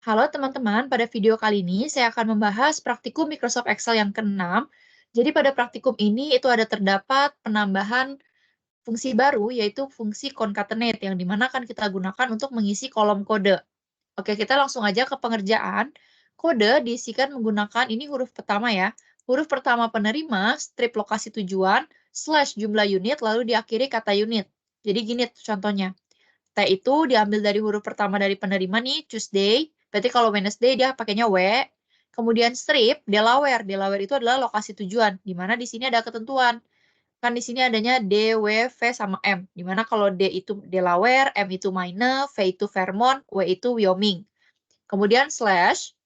Halo teman-teman, pada video kali ini saya akan membahas praktikum Microsoft Excel yang ke-6. Jadi pada praktikum ini itu ada terdapat penambahan fungsi baru yaitu fungsi concatenate yang dimana akan kita gunakan untuk mengisi kolom kode. Oke, kita langsung aja ke pengerjaan. Kode diisikan menggunakan ini huruf pertama ya. Huruf pertama penerima, strip lokasi tujuan, slash jumlah unit, lalu diakhiri kata unit. Jadi gini contohnya. T itu diambil dari huruf pertama dari penerima nih, Tuesday. Berarti kalau Wednesday dia pakainya W. Kemudian strip, Delaware. Delaware itu adalah lokasi tujuan, di mana di sini ada ketentuan. Kan di sini adanya D, W, V, sama M. Di mana kalau D itu Delaware, M itu Maine, V itu Vermont, W itu Wyoming. Kemudian slash,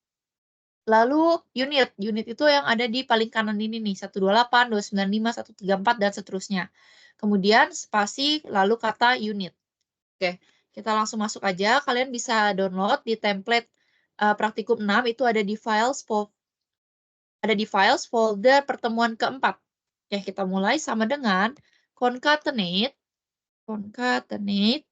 lalu unit. Unit itu yang ada di paling kanan ini nih, 128, 295, 134, dan seterusnya. Kemudian spasi, lalu kata unit. Oke, kita langsung masuk aja. Kalian bisa download di template praktikum 6 itu ada di files folder pertemuan keempat. Oke, kita mulai sama dengan concatenate. Concatenate.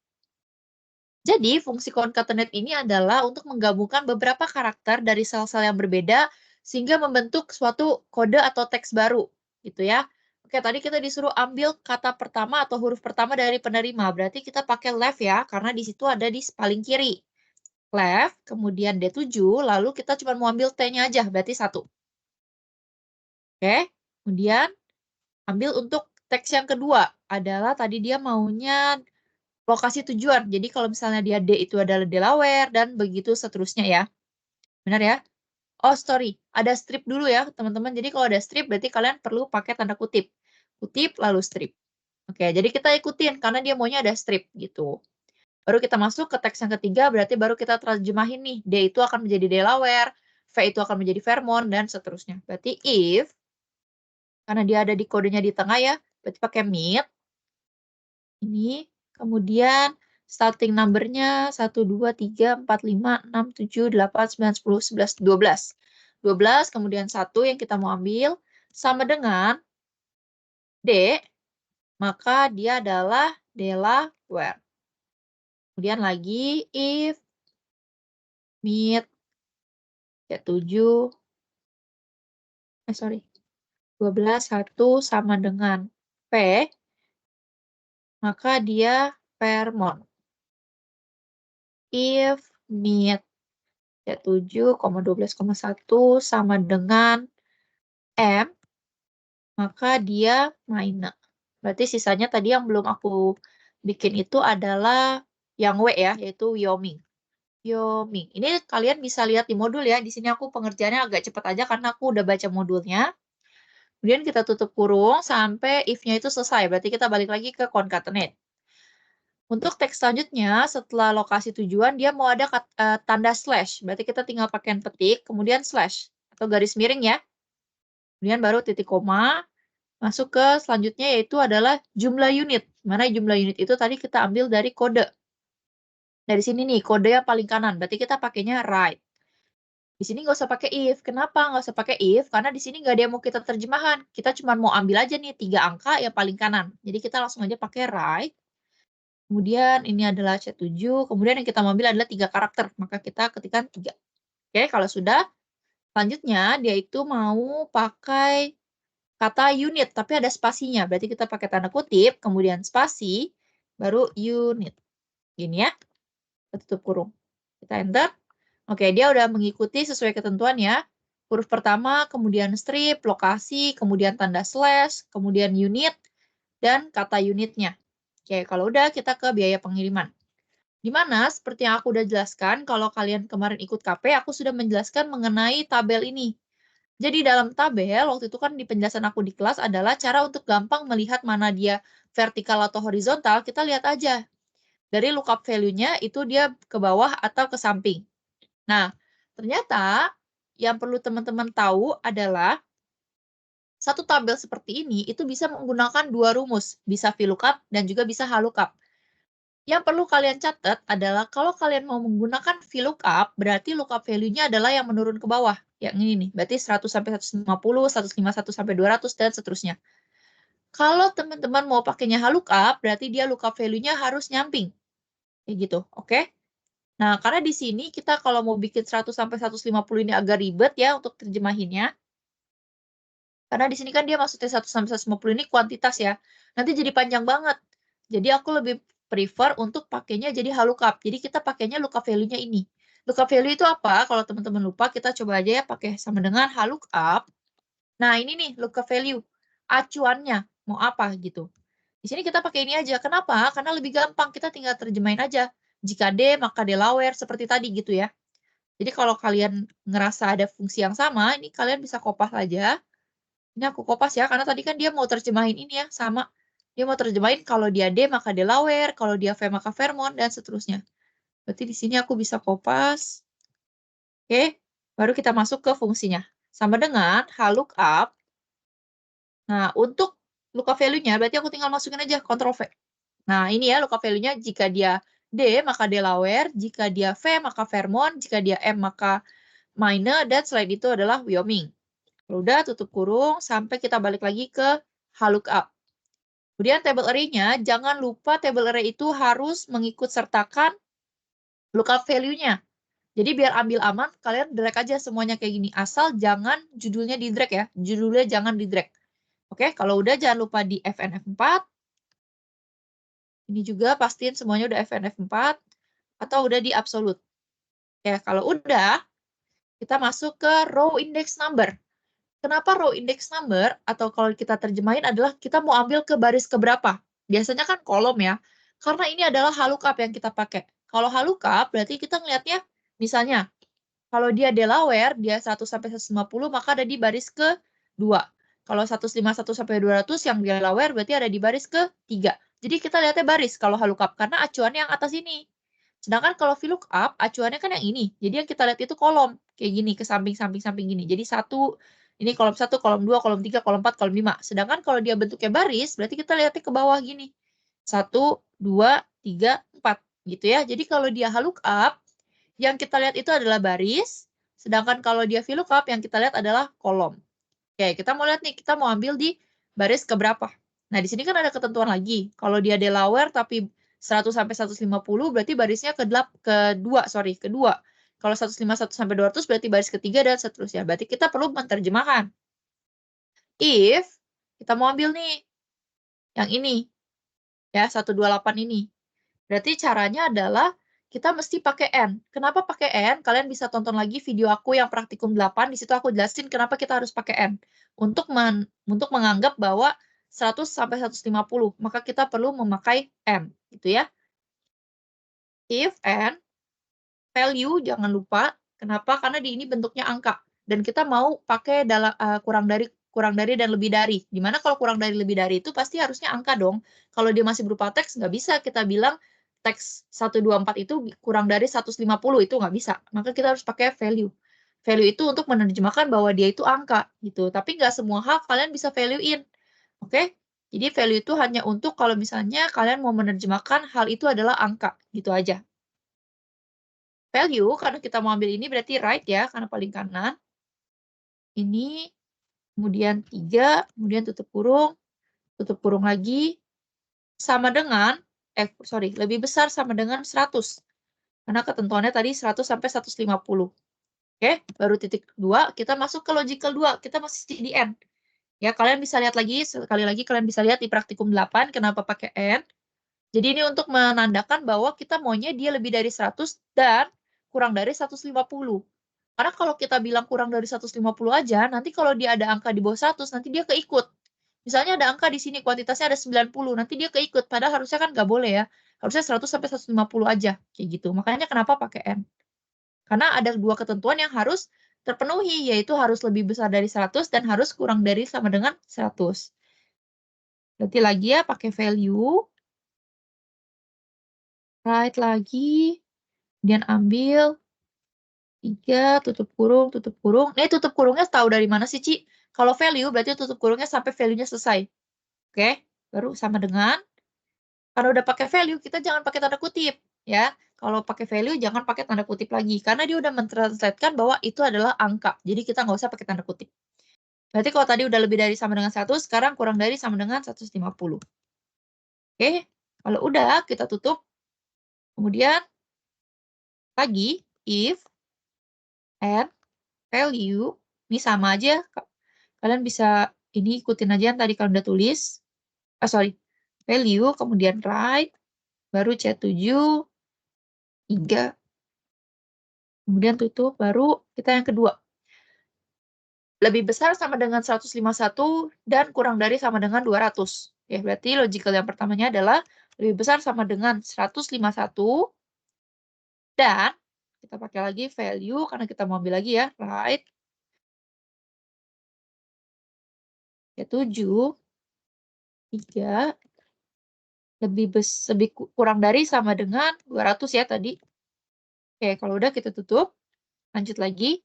Jadi, fungsi concatenate ini adalah untuk menggabungkan beberapa karakter dari sel-sel yang berbeda sehingga membentuk suatu kode atau teks baru, gitu ya. Oke, tadi kita disuruh ambil kata pertama atau huruf pertama dari penerima. Berarti kita pakai left ya, karena di situ ada di paling kiri. Left, kemudian D7, lalu kita cuma mau ambil T-nya aja, berarti 1. Oke, kemudian ambil untuk teks yang kedua, adalah tadi dia maunya lokasi tujuan. Jadi kalau misalnya dia D itu adalah Delaware, dan begitu seterusnya ya. Benar ya? Oh, sorry. Ada strip dulu ya, teman-teman. Jadi kalau ada strip, berarti kalian perlu pakai tanda kutip. Kutip, lalu strip. Oke, jadi kita ikutin, karena dia maunya ada strip, gitu. Baru kita masuk ke teks yang ketiga, berarti baru kita terjemahin nih. D itu akan menjadi Delaware, V itu akan menjadi Vermont, dan seterusnya. Berarti if, karena dia ada di kodenya di tengah ya, berarti pakai mid. Ini, kemudian starting number-nya 1, 2, 3, 4, 5, 6, 7, 8, 9, 10, 11, 12. 12, kemudian 1 yang kita mau ambil, sama dengan D, maka dia adalah Delaware. Kemudian lagi, if mid, ya 7, 12, 1 sama dengan P, maka dia Vermont. If mid, ya 7,12,1 sama dengan M, maka dia Maine. Berarti sisanya tadi yang belum aku bikin itu adalah yang W ya, yaitu Wyoming. Wyoming. Ini kalian bisa lihat di modul ya. Di sini aku pengerjaannya agak cepat aja karena aku udah baca modulnya. Kemudian kita tutup kurung sampai if-nya itu selesai. Berarti kita balik lagi ke concatenate. Untuk teks selanjutnya, setelah lokasi tujuan, dia mau ada tanda slash. Berarti kita tinggal pakai petik, kemudian slash. Atau garis miring ya. Kemudian baru titik koma. Masuk ke selanjutnya yaitu adalah jumlah unit. Mana jumlah unit itu tadi kita ambil dari kode. Dari sini nih, kode yang paling kanan. Berarti kita pakainya right. Di sini nggak usah pakai if. Kenapa nggak usah pakai if? Karena di sini nggak ada yang mau kita terjemahan. Kita cuma mau ambil aja nih 3 angka yang paling kanan. Jadi kita langsung aja pakai right. Kemudian ini adalah C7. Kemudian yang kita mau ambil adalah 3 karakter. Maka kita ketikkan 3. Oke, kalau sudah, selanjutnya dia itu mau pakai kata unit, tapi ada spasinya. Berarti kita pakai tanda kutip, kemudian spasi, baru unit. Gini ya. Kita tutup kurung. Kita enter. Oke, dia udah mengikuti sesuai ketentuan ya. Huruf pertama, kemudian strip, lokasi, kemudian tanda slash, kemudian unit, dan kata unitnya. Oke, kalau udah kita ke biaya pengiriman. Dimana, seperti yang aku udah jelaskan, kalau kalian kemarin ikut KP, aku sudah menjelaskan mengenai tabel ini. Jadi dalam tabel, waktu itu kan di penjelasan aku di kelas adalah cara untuk gampang melihat mana dia vertikal atau horizontal, kita lihat aja. Dari lookup value-nya itu dia ke bawah atau ke samping. Nah, ternyata yang perlu teman-teman tahu adalah satu tabel seperti ini itu bisa menggunakan 2 rumus, bisa VLOOKUP dan juga bisa HLOOKUP. Yang perlu kalian catat adalah kalau kalian mau menggunakan VLOOKUP, berarti lookup value-nya adalah yang menurun ke bawah. Yang ini nih, berarti 100 sampai 150, 151 sampai 200, dan seterusnya. Kalau teman-teman mau pakainya HLOOKUP, berarti dia lookup value-nya harus nyamping. Kayak gitu, oke? Nah, karena di sini kita kalau mau bikin 100 sampai 150 ini agak ribet ya untuk terjemahinnya. Karena di sini kan dia maksudnya 1 sampai 150 ini kuantitas ya. Nanti jadi panjang banget. Jadi aku lebih prefer untuk pakainya jadi lookup. Jadi kita pakainya lookup value-nya ini. Lookup value itu apa? Kalau teman-teman lupa, kita coba aja ya pakai sama dengan lookup. Nah, ini nih lookup value. Acuannya mau apa gitu. Di sini kita pakai ini aja. Kenapa? Karena lebih gampang. Kita tinggal terjemahin aja. Jika D, maka Delaware seperti tadi gitu ya. Jadi kalau kalian ngerasa ada fungsi yang sama, ini kalian bisa kopas aja. Ini aku kopas ya, karena tadi kan dia mau terjemahin ini ya, sama. Dia mau terjemahin kalau dia D maka Delaware, kalau dia V maka Vermont, dan seterusnya. Berarti di sini aku bisa kopas. Oke, baru kita masuk ke fungsinya. Sama dengan lookup. Nah, untuk lookup value-nya, berarti aku tinggal masukin aja, Ctrl V. Nah, ini ya lookup value-nya, jika dia D maka Delaware, jika dia V maka Vermont, jika dia M maka Maine, dan selain itu adalah Wyoming. Udah, tutup kurung, sampai kita balik lagi ke lookup. Kemudian table array-nya, jangan lupa table array itu harus mengikut sertakan lookup value-nya. Jadi biar ambil aman, kalian drag aja semuanya kayak gini. Asal jangan judulnya di drag ya. Judulnya jangan di drag. Oke, kalau udah jangan lupa di FNF4. Ini juga pastiin semuanya udah FNF4. Atau udah di absolute. Ya, kalau udah, kita masuk ke row index number. Kenapa row index number, atau kalau kita terjemahin adalah kita mau ambil ke baris keberapa. Biasanya kan kolom ya. Karena ini adalah lookup yang kita pakai. Kalau lookup berarti kita ngelihatnya, misalnya, kalau dia Delaware, dia 1 sampai 150, maka ada di baris ke-2. Kalau 151 sampai 200 yang Delaware berarti ada di baris ke-3. Jadi kita lihatnya baris kalau lookup, karena acuannya yang atas ini. Sedangkan kalau VLOOKUP, acuannya kan yang ini. Jadi yang kita lihat itu kolom. Kayak gini, ke samping-samping-samping gini. Jadi ini kolom 1, kolom 2, kolom 3, kolom 4, kolom 5. Sedangkan kalau dia bentuknya baris, berarti kita lihatnya ke bawah gini. 1, 2, 3, 4. Gitu ya. Jadi kalau dia lookup, yang kita lihat itu adalah baris. Sedangkan kalau dia VLOOKUP, yang kita lihat adalah kolom. Oke, kita mau lihat nih, kita mau ambil di baris keberapa. Nah, di sini kan ada ketentuan lagi. Kalau dia Delaware tapi 100 sampai 150 berarti barisnya kedua. Kalau 151 sampai 200 berarti baris ketiga dan seterusnya. Berarti kita perlu menerjemahkan. If kita mau ambil nih yang ini ya 128 ini. Berarti caranya adalah kita mesti pakai N. Kenapa pakai N? Kalian bisa tonton lagi video aku yang praktikum 8. Di situ aku jelasin kenapa kita harus pakai N. Untuk menganggap bahwa 100 sampai 150, maka kita perlu memakai N, gitu ya. If N, value jangan lupa. Kenapa? Karena di ini bentuknya angka. Dan kita mau pakai kurang dari dan lebih dari. Dimana kalau kurang dari lebih dari itu pasti harusnya angka dong. Kalau dia masih berupa teks, nggak bisa kita bilang teks 124 itu kurang dari 150, itu nggak bisa. Maka kita harus pakai value. Value itu untuk menerjemahkan bahwa dia itu angka gitu. Tapi nggak semua hal kalian bisa value in. Oke? Jadi value itu hanya untuk kalau misalnya kalian mau menerjemahkan hal itu adalah angka. Gitu aja. Value, karena kita mau ambil ini berarti right ya, karena paling kanan. Ini, kemudian 3, kemudian tutup kurung lagi, sama dengan, lebih besar sama dengan 100. Karena ketentuannya tadi 100 sampai 150. Oke, baru titik 2, kita masuk ke logical 2, kita masih di N. Ya, kalian bisa lihat lagi, sekali lagi kalian bisa lihat di praktikum 8, kenapa pakai N. Jadi ini untuk menandakan bahwa kita maunya dia lebih dari 100 dan kurang dari 150. Karena kalau kita bilang kurang dari 150 aja, nanti kalau dia ada angka di bawah 100, nanti dia keikut. Misalnya ada angka di sini, kuantitasnya ada 90, nanti dia keikut. Padahal harusnya kan nggak boleh ya. Harusnya 100 sampai 150 aja, kayak gitu. Makanya kenapa pakai N? Karena ada dua ketentuan yang harus terpenuhi, yaitu harus lebih besar dari 100 dan harus kurang dari sama dengan 100. Berarti lagi ya, pakai value. Right lagi. Kemudian ambil 3, tutup kurung, tutup kurung. Nih tutup kurungnya tahu dari mana sih, Ci? Kalau value berarti tutup kurungnya sampai value-nya selesai. Oke, baru sama dengan. Karena udah pakai value, kita jangan pakai tanda kutip. Ya, kalau pakai value jangan pakai tanda kutip lagi. Karena dia udah mentranslatekan bahwa itu adalah angka. Jadi kita nggak usah pakai tanda kutip. Berarti kalau tadi udah lebih dari sama dengan 100, sekarang kurang dari sama dengan 150. Oke, kalau udah kita tutup. Kemudian lagi, if, and, value, ini sama aja, kalian bisa ini ikutin aja yang tadi kalian udah tulis. Value, kemudian write, baru C7, 3, kemudian tutup, baru kita yang kedua. Lebih besar sama dengan 151 dan kurang dari sama dengan 200. Ya, berarti logical yang pertamanya adalah lebih besar sama dengan 151 dan kita pakai lagi value karena kita mau ambil lagi ya, right. Ya 7, 3, lebih kurang dari sama dengan 200 ya tadi. Oke, kalau udah kita tutup, lanjut lagi.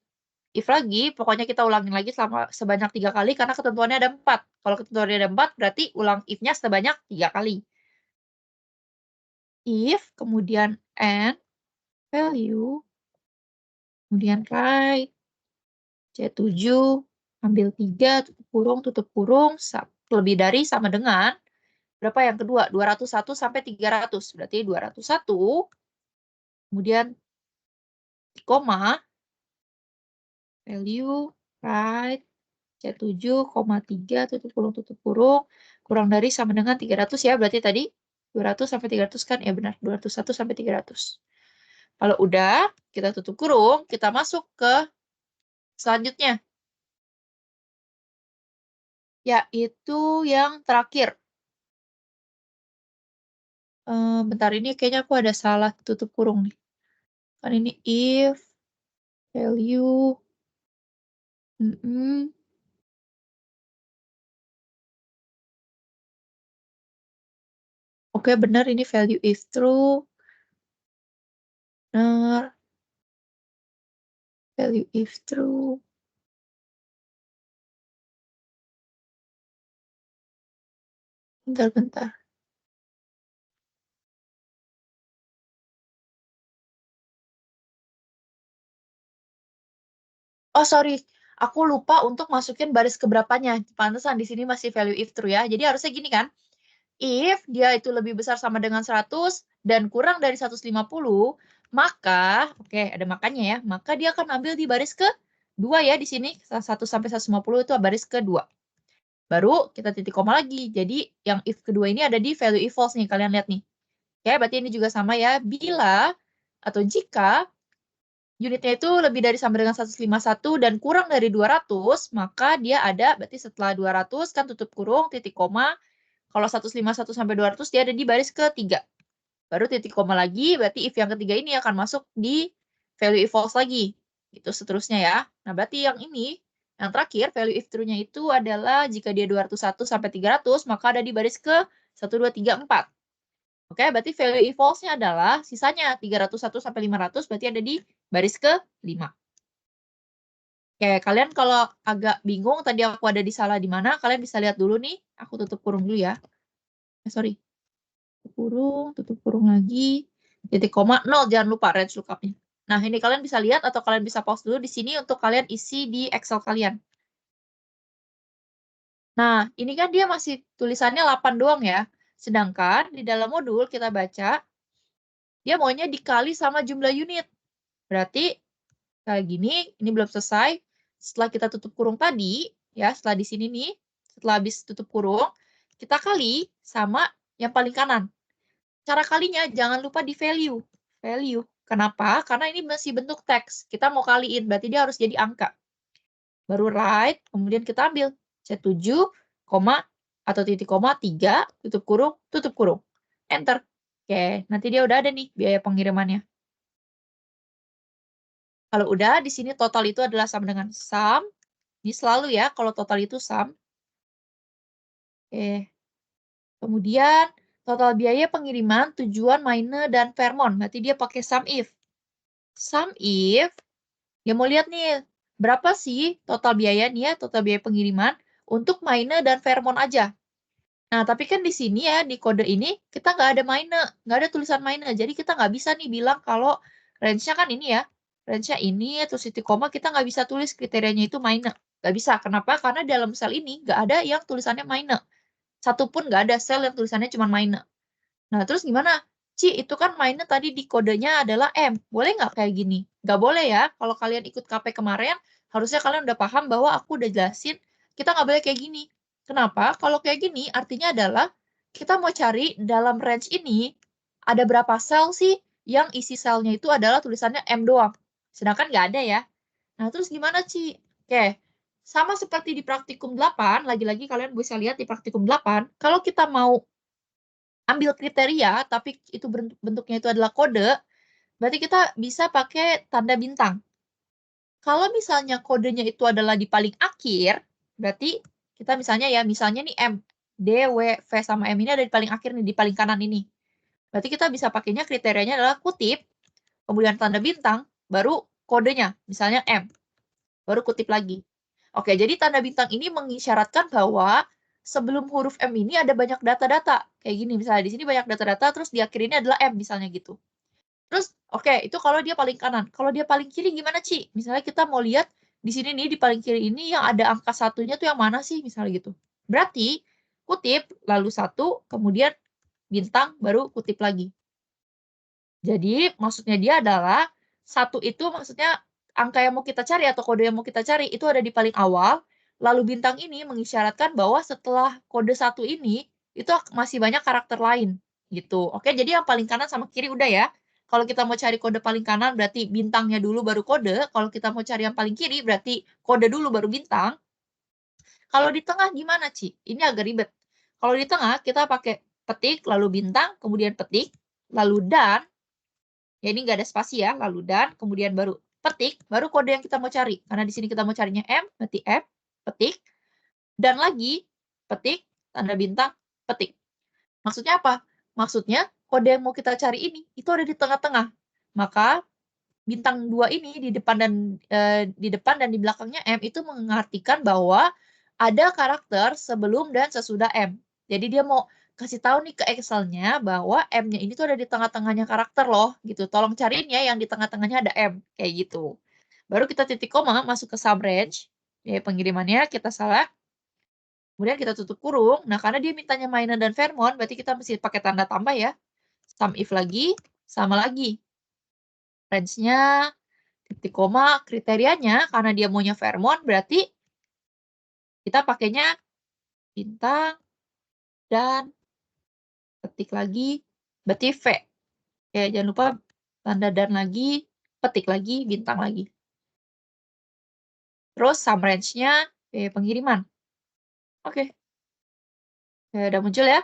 If lagi, pokoknya kita ulangin lagi sebanyak 3 kali karena ketentuannya ada 4. Kalau ketentuannya ada 4, berarti ulang if-nya sebanyak 3 kali. If, kemudian and, value, kemudian write, C7, ambil 3, tutup kurung, lebih dari sama dengan, berapa yang kedua? 201 sampai 300. Berarti 201, kemudian koma, value, write, C7,3, tutup kurung, kurang dari sama dengan 300 ya, berarti tadi 200 sampai 300 kan? Ya benar, 201 sampai 300. Kalau udah, kita tutup kurung, kita masuk ke selanjutnya. Yaitu yang terakhir. Bentar, ini kayaknya aku ada salah tutup kurung nih. Kan ini if, value, Oke, benar ini value if true. Benar. Value if true. Bentar. Oh, sorry. Aku lupa untuk masukin baris keberapanya. Pantesan di sini masih value if true ya. Jadi harusnya gini kan. If dia itu lebih besar sama dengan 100 dan kurang dari 150, maka, oke, ada makanya ya, maka dia akan ambil di baris ke-2 ya di sini. 1 sampai 150 itu baris ke-2. Baru kita titik koma lagi. Jadi yang if kedua ini ada di value if false nih, kalian lihat nih. Oke, berarti ini juga sama ya. Bila atau jika unitnya itu lebih dari sama dengan 151 dan kurang dari 200, maka dia ada, berarti setelah 200 kan tutup kurung, titik koma. Kalau 151 sampai 200 dia ada di baris ke-3. Baru titik koma lagi, berarti if yang ketiga ini akan masuk di value if false lagi. Itu seterusnya ya. Nah, berarti yang ini, yang terakhir, value if true-nya itu adalah jika dia 201 sampai 300, maka ada di baris ke 1, 2, 3, 4. Oke, berarti value if false-nya adalah sisanya 301 sampai 500, berarti ada di baris ke-5. Oke, kalian kalau agak bingung tadi aku ada di salah di mana, kalian bisa lihat dulu nih. Aku tutup kurung dulu ya. Sorry. Tutup kurung lagi. Titik koma, 0, jangan lupa range lookup-nya. Nah, ini kalian bisa lihat atau kalian bisa pause dulu di sini untuk kalian isi di Excel kalian. Nah, ini kan dia masih tulisannya 8 doang ya. Sedangkan di dalam modul kita baca, dia maunya dikali sama jumlah unit. Berarti kayak gini, ini belum selesai. Setelah kita tutup kurung tadi, ya setelah di sini nih, setelah habis tutup kurung, kita kali sama yang paling kanan. Cara kalinya jangan lupa di value. Value. Kenapa? Karena ini masih bentuk teks. Kita mau kaliin, berarti dia harus jadi angka. Baru write, kemudian kita ambil C7, atau titik koma, 3, tutup kurung. Enter. Oke, nanti dia udah ada nih biaya pengirimannya. Kalau udah, di sini total itu adalah sama dengan sum. Ini selalu ya, kalau total itu sum. Oke. Kemudian, total biaya pengiriman, tujuan, maine, dan Fairmont. Berarti dia pakai sum if. Sum if, dia mau lihat nih, berapa sih total biaya nih ya, total biaya pengiriman untuk maine dan Fairmont aja. Nah, tapi kan di sini ya, di kode ini, kita nggak ada maine, nggak ada tulisan maine. Jadi kita nggak bisa nih bilang kalau range-nya kan ini ya, range-nya ini, terus titik koma, kita nggak bisa tulis kriterianya itu maine. Nggak bisa. Kenapa? Karena dalam sel ini nggak ada yang tulisannya maine. Satupun nggak ada sel yang tulisannya cuma maine. Nah, terus gimana? Ci, itu kan mainnya tadi di kodenya adalah M. Boleh nggak kayak gini? Nggak boleh ya. Kalau kalian ikut KP kemarin, harusnya kalian udah paham bahwa aku udah jelasin, kita nggak boleh kayak gini. Kenapa? Kalau kayak gini, artinya adalah kita mau cari dalam range ini, ada berapa sel sih yang isi selnya itu adalah tulisannya M doang. Sedangkan nggak ada ya. Nah, terus gimana, Ci? Oke, sama seperti di praktikum 8, lagi-lagi kalian bisa lihat di praktikum 8, kalau kita mau ambil kriteria, tapi itu bentuknya itu adalah kode, berarti kita bisa pakai tanda bintang. Kalau misalnya kodenya itu adalah di paling akhir, berarti kita misalnya ya, misalnya nih M, D, W, V, sama M ini ada di paling akhir nih, di paling kanan ini. Berarti kita bisa pakainya kriterianya adalah kutip, kemudian tanda bintang, baru kodenya, misalnya M, baru kutip lagi. Oke, jadi tanda bintang ini mengisyaratkan bahwa sebelum huruf M ini ada banyak data-data. Kayak gini, misalnya di sini banyak data-data, terus di akhir ini adalah M, misalnya gitu. Terus, oke, itu kalau dia paling kanan. Kalau dia paling kiri gimana, Ci? Misalnya kita mau lihat di sini nih, di paling kiri ini yang ada angka satunya tuh yang mana sih? Misalnya gitu. Berarti, kutip, lalu satu, kemudian bintang, baru kutip lagi. Jadi, maksudnya dia adalah, satu itu maksudnya angka yang mau kita cari atau kode yang mau kita cari itu ada di paling awal, lalu bintang ini mengisyaratkan bahwa setelah kode satu ini, itu masih banyak karakter lain, gitu. Oke, jadi yang paling kanan sama kiri udah ya. Kalau kita mau cari kode paling kanan berarti bintangnya dulu baru kode, kalau kita mau cari yang paling kiri berarti kode dulu baru bintang. Kalau di tengah gimana, Ci? Ini agak ribet. Kalau di tengah kita pakai petik, lalu bintang, kemudian petik, lalu dan, ya ini nggak ada spasi ya, lalu dan, kemudian baru petik, baru kode yang kita mau cari. Karena di sini kita mau carinya M, berarti M, petik, dan lagi, petik, tanda bintang, petik. Maksudnya apa? Maksudnya kode yang mau kita cari ini, itu ada di tengah-tengah. Maka bintang 2 ini di depan dan di belakangnya M itu mengartikan bahwa ada karakter sebelum dan sesudah M. Jadi dia mau kasih tahu nih ke Excel-nya bahwa M-nya ini tuh ada di tengah-tengahnya karakter loh, gitu. Tolong cariin ya yang di tengah-tengahnya ada M, kayak gitu. Baru kita titik koma, masuk ke sum range, ya pengirimannya kita select, kemudian kita tutup kurung. Nah, karena dia mintanya mainan dan Vermon, berarti kita mesti pakai tanda tambah ya. Sum if lagi, sama lagi. Range-nya, titik koma, kriterianya karena dia maunya Vermon, berarti kita pakainya bintang dan petik lagi, berarti V. Ya, jangan lupa tanda dan lagi, petik lagi, bintang lagi. Terus sum range-nya pengiriman. Oke. Udah muncul ya.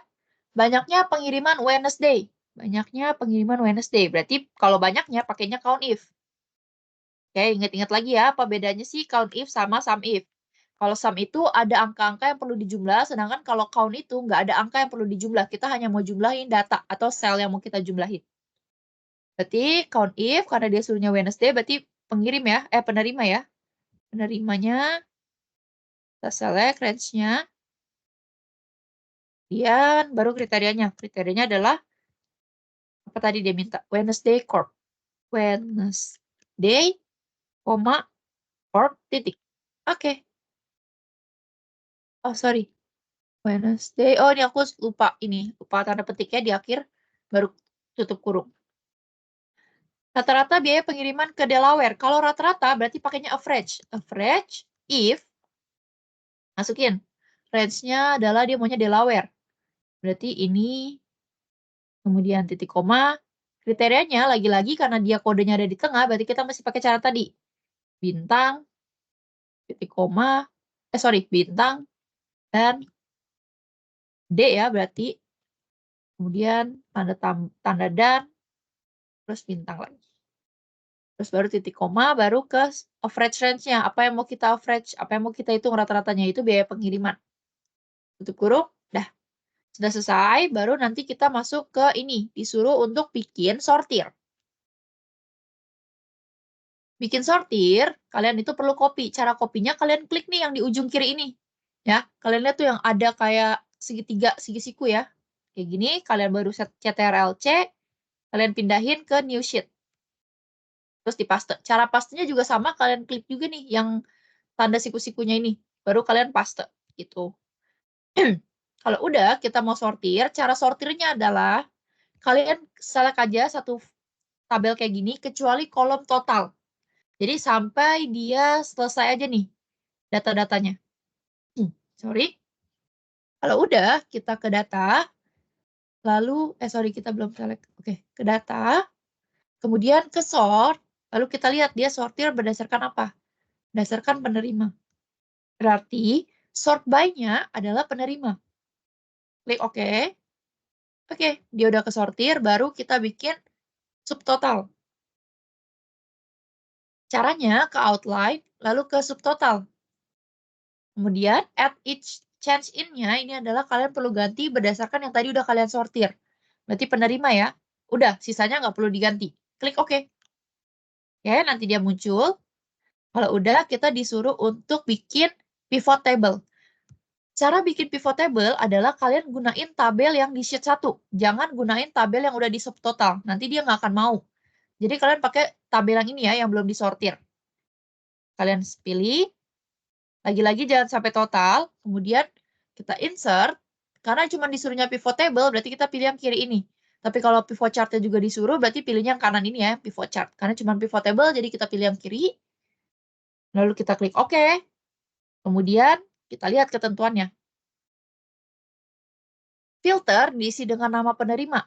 Banyaknya pengiriman Wednesday. Banyaknya pengiriman Wednesday. Berarti kalau banyaknya pakainya count if. Oke, ingat-ingat lagi ya, apa bedanya sih count if sama sum if. Kalau sum itu ada angka-angka yang perlu dijumlah, sedangkan kalau count itu nggak ada angka yang perlu dijumlah. Kita hanya mau jumlahin data atau sel yang mau kita jumlahin. Berarti count if, karena dia suruhnya Wednesday, berarti pengirim ya, penerima ya. Penerimanya, kita select range-nya. Kemudian baru kriterianya. Kriterianya adalah, apa tadi dia minta? Wednesday Corp. Wednesday, Corp, titik. Oke. Oh, sorry. Wednesday. Oh, ini aku lupa ini. Lupa tanda petiknya di akhir. Baru tutup kurung. Rata-rata biaya pengiriman ke Delaware. Kalau rata-rata berarti pakainya average. Average if masukin. Range-nya adalah dia maunya Delaware. Berarti ini kemudian titik koma. Kriterianya lagi-lagi karena dia kodenya ada di tengah, berarti kita mesti pakai cara tadi. Bintang, titik koma, bintang, dan D ya berarti. Kemudian tanda dan, terus bintang lagi. Terus baru titik koma, baru ke average range-nya. Apa yang mau kita average, apa yang mau kita hitung rata-ratanya itu biaya pengiriman. Tutup kurung, dah. Sudah selesai, baru nanti kita masuk ke ini. Disuruh untuk bikin sortir. Bikin sortir, kalian itu perlu copy. Cara kopinya kalian klik nih yang di ujung kiri ini. Ya, kalian lihat tuh yang ada kayak segitiga, segisiku ya. Kayak gini, kalian baru set CTRL-C, kalian pindahin ke new sheet. Terus dipaste. Cara pastenya juga sama, kalian klik juga nih yang tanda siku-sikunya ini. Baru kalian paste gitu. Kalau udah kita mau sortir, cara sortirnya adalah kalian select aja satu tabel kayak gini, kecuali kolom total. Jadi sampai dia selesai aja nih data-datanya. Sorry. Kalau udah, kita ke data. Lalu, sorry, kita belum select. Oke, ke data. Kemudian ke sort. Lalu kita lihat dia sortir berdasarkan apa? Berdasarkan penerima. Berarti sort by-nya adalah penerima. Klik OK. Oke, dia udah kesortir, baru kita bikin subtotal. Caranya ke outline, lalu ke subtotal. Kemudian add each change in-nya ini adalah kalian perlu ganti berdasarkan yang tadi udah kalian sortir. Berarti penerima ya. Udah, sisanya nggak perlu diganti. Klik OK. Oke, nanti dia muncul. Kalau udah, kita disuruh untuk bikin pivot table. Cara bikin pivot table adalah kalian gunain tabel yang di sheet 1. Jangan gunain tabel yang udah di subtotal. Nanti dia nggak akan mau. Jadi kalian pakai tabel yang ini ya, yang belum disortir. Kalian pilih. Lagi-lagi jangan sampai total. Kemudian kita insert. Karena cuma disuruhnya pivot table, berarti kita pilih yang kiri ini. Tapi kalau pivot chartnya juga disuruh, berarti pilihnya yang kanan ini ya, pivot chart. Karena cuma pivot table, jadi kita pilih yang kiri. Lalu kita klik OK. Kemudian kita lihat ketentuannya. Filter diisi dengan nama penerima.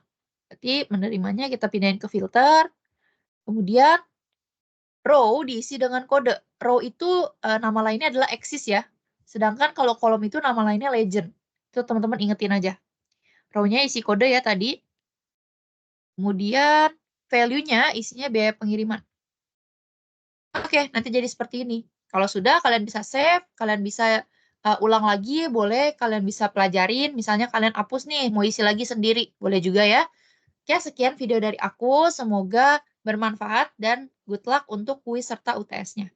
Berarti penerimanya kita pindahin ke filter. Kemudian row diisi dengan kode. Row itu nama lainnya adalah axis ya. Sedangkan kalau kolom itu nama lainnya legend. Itu teman-teman ingetin aja. Row-nya isi kode ya tadi. Kemudian value-nya isinya biaya pengiriman. Oke, nanti jadi seperti ini. Kalau sudah, kalian bisa save, kalian bisa ulang lagi, boleh, kalian bisa pelajarin, misalnya kalian hapus nih, mau isi lagi sendiri, boleh juga ya. Oke, sekian video dari aku, semoga bermanfaat dan good luck untuk kuis serta UTS-nya.